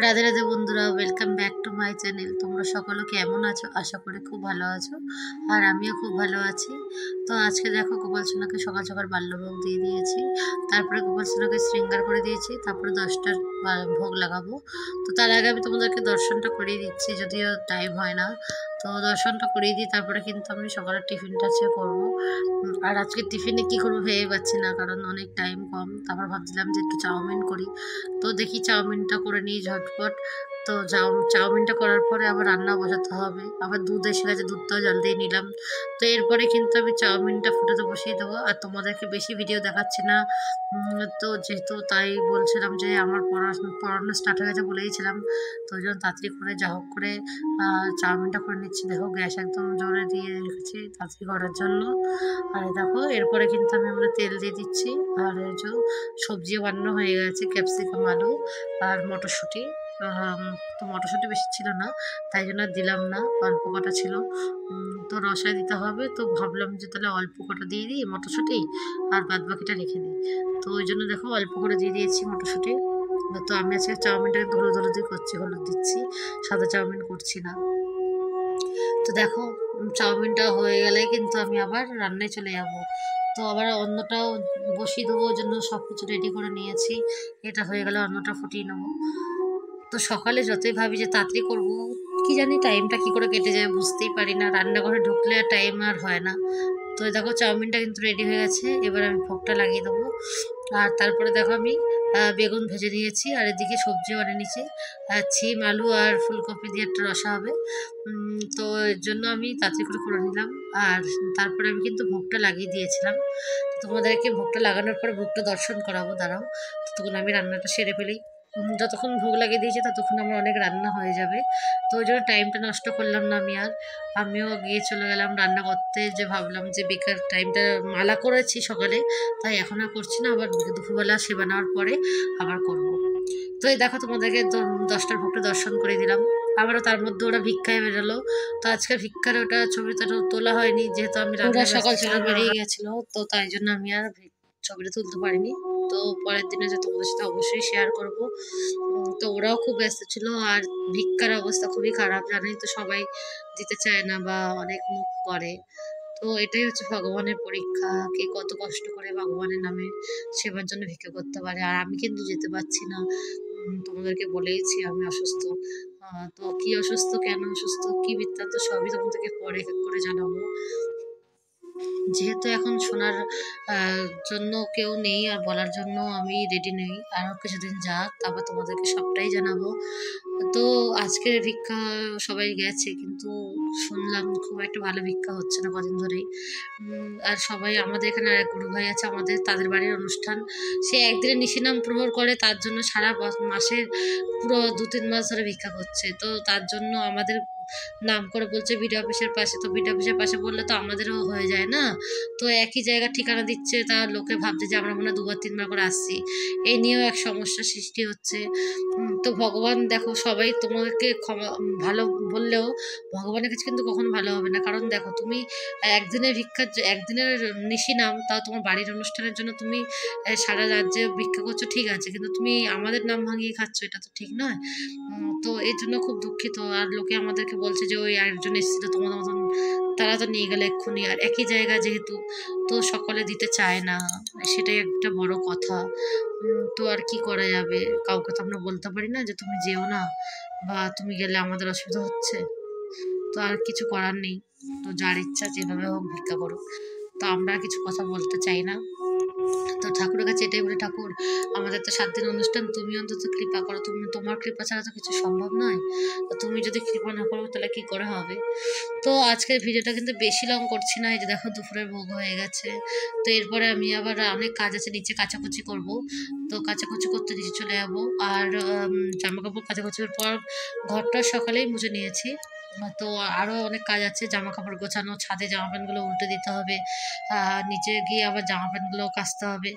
রাধে রাধে বন্ধুরা, welcome back to my channel. তোমরা সকলে কেমন আছো? আশা করি খুব ভালো আছো, আর আমিও খুব ভালো আছি। তো আজকে দেখো, গোপাল সোনাকে সকাল সকাল বাল্যভোগ দিয়ে দিয়েছি। তারপরে গোপাল সোনাকে শৃঙ্গার করে দিয়েছি। তারপরে 10টার ভোগ লাগাবো। তো তার আগে আমি তোমাদেরকে দর্শনটা করিয়ে দিচ্ছি, যদিও টাইম হয় না। তো দর্শনটা করিয়ে দিই, তারপরে কিন্তু আমি সকালের টিফিনটা করবো। আর আজকে টিফিনে কী করবো ভেবে পাচ্ছি না, কারণ অনেক টাইম কম। তারপর ভাবছিলাম যে একটু চাউমিন করি। তো দেখি চাউমিনটা করে নিই ঝটপট। তো চাউমিনটা করার পরে আবার রান্না বসাতে হবে। আবার দুধ এসে গেছে, দুধটাও জল দিয়ে নিলাম। তো এরপরে কিন্তু আমি চাউমিনটা ফুটাতে বসিয়ে দেবো। আর তোমাদেরকে বেশি ভিডিও দেখাচ্ছি না। তো যেহেতু তাই বলছিলাম যে আমার পড়ানো স্টার্ট হয়ে গেছে বলেইছিলাম। তো ওই জন্য তাড়াতাড়ি করে যা হোক করে চাউমিনটা করে নিচ্ছি। দেখো, গ্যাস একদম জোরে দিয়ে রেখেছি তাড়াতাড়ি করার জন্য। আর দেখো, এরপরে কিন্তু আমরা তেল দিয়ে দিচ্ছি। আর এই যে সবজিও বানানো হয়ে গেছে, ক্যাপসিকাম, আলু আর মটরশুঁটি। তো মটরশুঁটি বেশি ছিল না, তাই জন্য দিলাম না, অল্প কটা ছিল। তো রসায় দিতে হবে, তো ভাবলাম যে তাহলে অল্প কটা দিয়ে দিই মটরশুঁটি, আর বাদ বাকিটা রেখে দিই। তো ওই জন্য দেখো অল্প করে দিয়ে দিয়েছি মটরশুঁটি। তো আমি আজকে চাউমিনটা কিন্তু হলুদ হলুদই করছি, হলুদ দিচ্ছি, সাদা চাউমিন করছি না। তো দেখো, চাউমিনটা হয়ে গেলে কিন্তু আমি আবার রান্নায় চলে যাব। তো আবার অন্নটাও বসিয়ে দেবো, ওই জন্য সব কিছু রেডি করে নিয়েছি। এটা হয়ে গেলে অন্নটা ফুটিয়ে নেবো। তো সকালে যতই ভাবি যে তাড়াতাড়ি করবো, কি জানি টাইমটা কি করে কেটে যায় বুঝতেই পারি না। রান্নাঘরে ঢুকলে আর টাইম আর হয় না। তো দেখো, চাউমিনটা কিন্তু রেডি হয়ে গেছে। এবার আমি ভোগটা লাগিয়ে দেবো। আর তারপরে দেখো, আমি বেগুন ভেজে নিয়েছি, আর এদিকে সবজিও বানিয়ে নিয়েছি। ছিম, আলু আর ফুলকপি দিয়ে একটা রসা হবে। তো এর জন্য আমি তাড়াতাড়ি করে নিলাম। আর তারপরে আমি কিন্তু ভোগটা লাগিয়ে দিয়েছিলাম। তোমাদেরকে ভোগটা লাগানোর পর ভোগটা দর্শন করাবো, দাঁড়াও। ততক্ষণ আমি রান্নাটা সেরে ফেলি। যতক্ষণ ভোগ লাগিয়ে দিয়েছি ততক্ষণ আমার অনেক রান্না হয়ে যাবে। তো ওই জন্য টাইমটা নষ্ট করলাম না আমি আর। আমিও গিয়ে চলে গেলাম রান্না করতে, যে ভাবলাম যে বেকার টাইমটা মালা করেছি সকালে, তাই এখন আর করছি না। আবার দুপুরবেলা সেবা নেওয়ার পরে আবার করব। তো এই দেখো, তোমাদেরকে 10টার ভোগটা দর্শন করে দিলাম। আবারও তার মধ্যে ওরা ভিক্ষায় বেরোলো। তো আজকে ভিক্ষার ওটা ছবিটা তোলা হয়নি, যেহেতু আমি ওরা সকাল সকাল বেরিয়ে গেছিলো। তো তাই জন্য আমি আর ছবিটা তুলতে পারিনি। তো পরের দিনে যে তোমাদের সাথে অবশ্যই শেয়ার করব। তো ওরাও খুব ব্যস্ত ছিল। আর ভিক্ষার অবস্থা খুবই খারাপ, জানোই তো, সবাই দিতে চায় না বা অনেক মুখ করে। তো এটাই হচ্ছে ভগবানের পরীক্ষা, কে কত কষ্ট করে ভগবানের নামে সেবার জন্য ভিক্ষা করতে পারে। আর আমি কিন্তু যেতে পারছি না। তোমাদেরকে বলেইছি আমি অসুস্থ। তো কি অসুস্থ, কেন অসুস্থ, কি বৃত্তান্ত, সবই তোমাদেরকে পরে এক এক করে জানাবো। যেহেতু এখন শোনার জন্য কেউ নেই, আর বলার জন্য আমি রেডি নেই। আরও কিছুদিন যাক, তারপর তোমাদেরকে সবটাই জানাবো। তো আজকের ভিক্ষা সবাই গেছে, কিন্তু শুনলাম খুব একটা ভালো ভিক্ষা হচ্ছে না কদিন ধরেই। আর সবাই আমাদের এখানে আর এক গুরু ভাই আছে, তাদের বাড়ির অনুষ্ঠান। সে একদিনে নিশিনাম প্রহর করে, তার জন্য সারা মাসের পুরো 2-3 মাস ধরে ভিক্ষা করছে। তো তার জন্য আমাদের নাম করে বলছে বিডিও অফিসের পাশে। তো বিডিও অফিসের পাশে বললে তো আমাদেরও হয়ে যায় না। তো একই জায়গার ঠিকানা দিচ্ছে, তা লোকে ভাবছে যে আমরা মনে হয় 2-3 বার করে আসছি। এই নিয়েও এক সমস্যার সৃষ্টি হচ্ছে। তো ভগবান দেখো, সবাই তোমাকে ক্ষমা ভালো বললেও ভগবানের কাছে কিন্তু কখনো ভালো হবে না। কারণ দেখো, তুমি একদিনের নিশি নাম, তাও তোমার বাড়ির অনুষ্ঠানের জন্য তুমি সারা রাজ্যে ভিক্ষা করছো, ঠিক আছে, কিন্তু তুমি আমাদের নাম ভাঙিয়ে খাচ্ছ, এটা তো ঠিক নয়। তো এর জন্য খুব দুঃখিত। আর লোকে আমাদেরকে বলছে যে ওই আরেকজন এসেছিল তোমাদের মতন, তারা তো নিয়ে গেলে এক্ষুনি। আর একই জায়গা যেহেতু, তো সকলে দিতে চায় না, সেটাই একটা বড় কথা। তো আর কি করা যাবে, কাউকে তো আমরা বলতে পারি না যে তুমি যেও না, বা তুমি গেলে আমাদের অসুবিধা হচ্ছে। তো আর কিছু করার নেই। তো যার ইচ্ছা যেভাবে হোক ভিক্ষা করো। তো আমরা কিছু কথা বলতে চাই না। তো ঠাকুরের কাছে এটাই বলি, ঠাকুর আমাদের তো 7 দিন অনুষ্ঠান, তুমি অন্তত কৃপা করো। তোমার কৃপা ছাড়া তো কিছু সম্ভব নয়। তো তুমি যদি কৃপা না করো তাহলে কি করে হবে। তো আজকের ভিডিওটা কিন্তু বেশি লং করছি না। এই যে দেখো, দুপুরের ভোগ হয়ে গেছে। তো এরপরে আমি আবার অনেক কাজ আছে, নিচে কাচাকুচি করব। তো কাচাকুচি করতে নিচে চলে যাবো। আর জামা কাপড় কাচাকুচির পর ঘরটা সকালেই মুছে নিয়েছি। তো আরও অনেক কাজ আছে, জামা কাপড় গোছানো, ছাদে জামা প্যান্টগুলো উল্টে দিতে হবে। নিচে গিয়ে আবার জামা প্যান্টগুলো কাচতে হবে।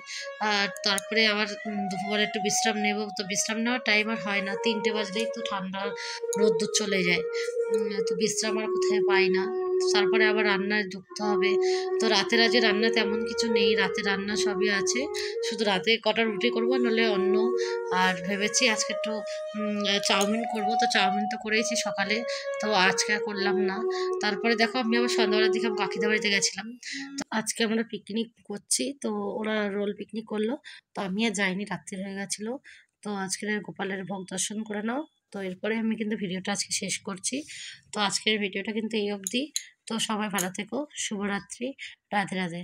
আর তারপরে আবার দুপুরবেলা একটু বিশ্রাম নেব। তো বিশ্রাম নেওয়ার টাইম আর হয় না, 3টে বাজলেই তো ঠান্ডা রোদ্দুর চলে যায়। তো বিশ্রাম আর কোথায় পাই না। তারপরে আবার রান্নায় ঢুকতে হবে। তো রাতের আজকে রান্না তেমন কিছু নেই, রাতে রান্না সবই আছে, শুধু রাতে কটা রুটি করবো, নাহলে অন্য। আর ভেবেছি আজকে একটু চাউমিন করব, তো চাউমিন তো করেইছি সকালে, তো আজকে আর করলাম না। তারপরে দেখো আমি আবার সন্ধ্যাবেলার দিকে কাকিদের বাড়িতে গেছিলাম। তো আজকে আমরা পিকনিক করছি, তো ওরা রোল পিকনিক করলো, তো আমি আর যাইনি, রাত্রি হয়ে গেছিলো। তো আজকের গোপালের ভোগ দর্শন করে নাও। তো এরপরে আমি কিন্তু ভিডিওটা আজকে শেষ করছি। তো আজকের ভিডিওটা কিন্তু এই অবধি। তো সবাই ভালো থেকো, শুভরাত্রি, রাধে রাধে।